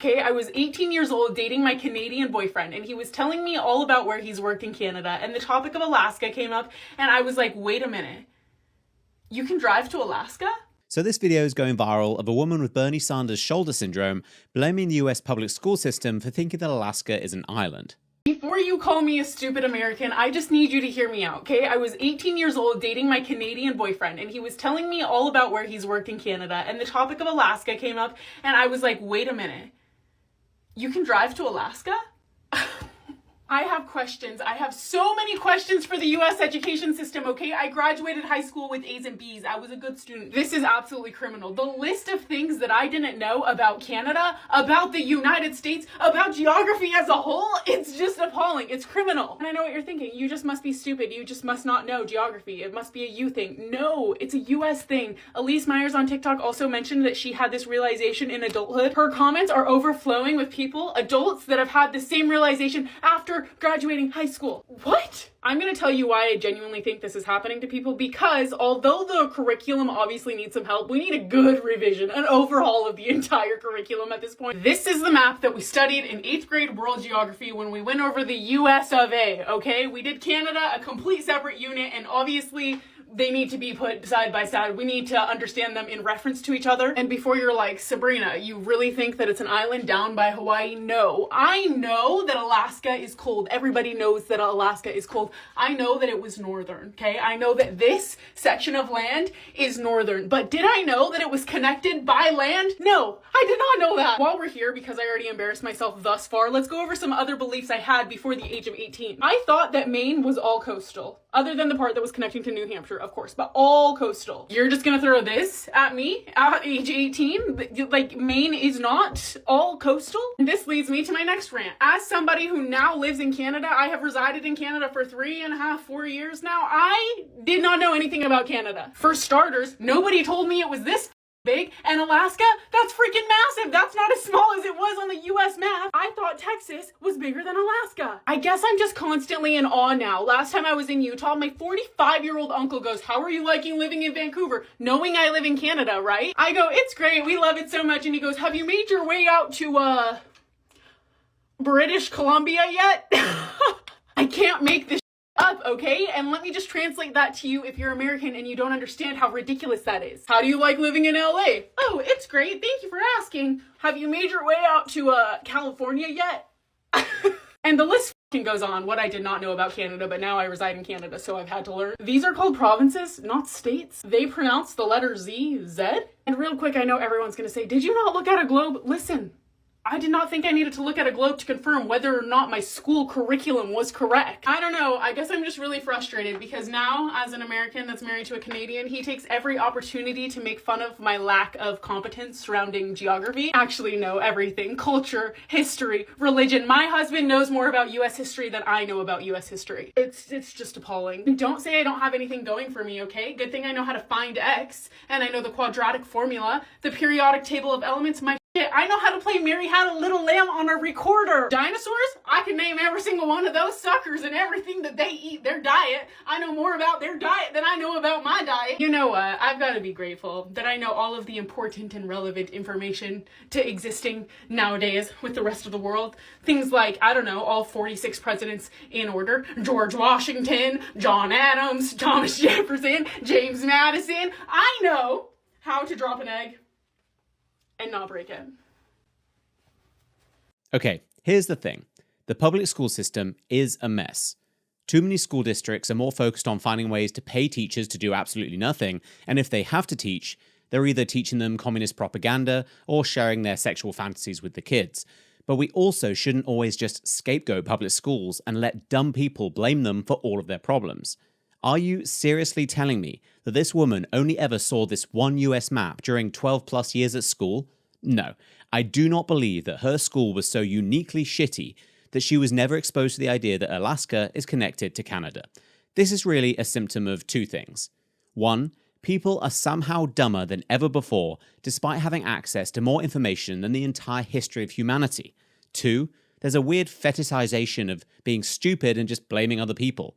Okay, I was 18 years old dating my Canadian boyfriend, and he was telling me all about where he's worked in Canada, and the topic of Alaska came up, and I was like, wait a minute, you can drive to Alaska? So this video is going viral of a woman with Bernie Sanders' shoulder syndrome blaming the US public school system for thinking that Alaska is an island. Before you call me a stupid American, I just need you to hear me out, okay? I was 18 years old dating my Canadian boyfriend, and he was telling me all about where he's worked in Canada, and the topic of Alaska came up, and I was like, wait a minute, you can drive to Alaska? I have questions. I have so many questions for the US education system, okay? I graduated high school with A's and B's. I was a good student. This is absolutely criminal. The list of things that I didn't know about Canada, about the United States, about geography as a whole, it's just appalling. It's criminal. And I know what you're thinking. You just must be stupid. You just must not know geography. It must be a you thing. No, it's a US thing. Elise Myers on TikTok also mentioned that she had this realization in adulthood. Her comments are overflowing with people, adults, that have had the same realization after graduating high school. What? I'm going to tell you why I genuinely think this is happening to people, because although the curriculum obviously needs some help, we need a good revision, an overhaul of the entire curriculum at this point. This is the map that we studied in 8th grade world geography when we went over the US of A, okay? We did Canada, a complete separate unit, and obviously they need to be put side by side. We need to understand them in reference to each other. And before you're like, Sabrina, you really think that it's an island down by Hawaii? No. I know that Alaska is cold. Everybody knows that Alaska is cold. I know that it was northern, okay? I know that this section of land is northern. But did I know that it was connected by land? No, I did not know that. While we're here, because I already embarrassed myself thus far, let's go over some other beliefs I had before the age of 18. I thought that Maine was all coastal, other than the part that was connecting to New Hampshire, of course, but all coastal. You're just gonna throw this at me at age 18? Like, Maine is not all coastal? This leads me to my next rant. As somebody who now lives in Canada, I have resided in Canada for 3.5, 4 years now. I did not know anything about Canada. For starters, nobody told me it was this big, and Alaska, that's freaking massive. That's not as small as it was on the US map. I thought Texas was bigger than Alaska. I guess I'm just constantly in awe now. Last time I was in Utah, my 45-year-old uncle goes, "How are you liking living in Vancouver?" Knowing I live in Canada, right? I go, "It's great, we love it so much." And he goes, "Have you made your way out to British Columbia yet?" I can't make this up, okay? And let me just translate that to you if you're American and you don't understand how ridiculous that is. How do you like living in LA? "Oh, it's great. Thank you for asking. Have you made your way out to California yet?" And the list goes on, what I did not know about Canada, but now I reside in Canada, so I've had to learn. These are called provinces, not states. They pronounce the letter Z, Z. And real quick, I know everyone's gonna say, "Did you not look at a globe?" Listen, I did not think I needed to look at a globe to confirm whether or not my school curriculum was correct. I don't know, I guess I'm just really frustrated because now, as an American that's married to a Canadian, he takes every opportunity to make fun of my lack of competence surrounding geography. Actually, no, everything. Culture, history, religion. My husband knows more about US history than I know about US history. It's just appalling. And don't say I don't have anything going for me, okay? Good thing I know how to find X, and I know the quadratic formula, the periodic table of elements. I know how to play Mary Had a Little Lamb on a recorder. Dinosaurs? I can name every single one of those suckers and everything that they eat, their diet. I know more about their diet than I know about my diet. You know what? I've got to be grateful that I know all of the important and relevant information to existing nowadays with the rest of the world. Things like, I don't know, all 46 presidents in order. George Washington, John Adams, Thomas Jefferson, James Madison. I know how to drop an egg and not break it. Okay, here's the thing. The public school system is a mess. Too many school districts are more focused on finding ways to pay teachers to do absolutely nothing, and if they have to teach, they're either teaching them communist propaganda or sharing their sexual fantasies with the kids. But we also shouldn't always just scapegoat public schools and let dumb people blame them for all of their problems. Are you seriously telling me that this woman only ever saw this one US map during 12 plus years at school? No, I do not believe that her school was so uniquely shitty that she was never exposed to the idea that Alaska is connected to Canada. This is really a symptom of two things. One, people are somehow dumber than ever before, despite having access to more information than the entire history of humanity. Two, there's a weird fetishization of being stupid and just blaming other people.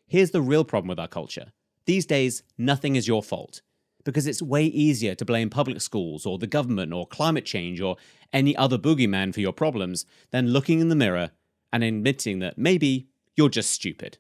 Here's the real problem with our culture. These days, nothing is your fault. because it's way easier to blame public schools or the government or climate change or any other boogeyman for your problems than looking in the mirror and admitting that maybe you're just stupid.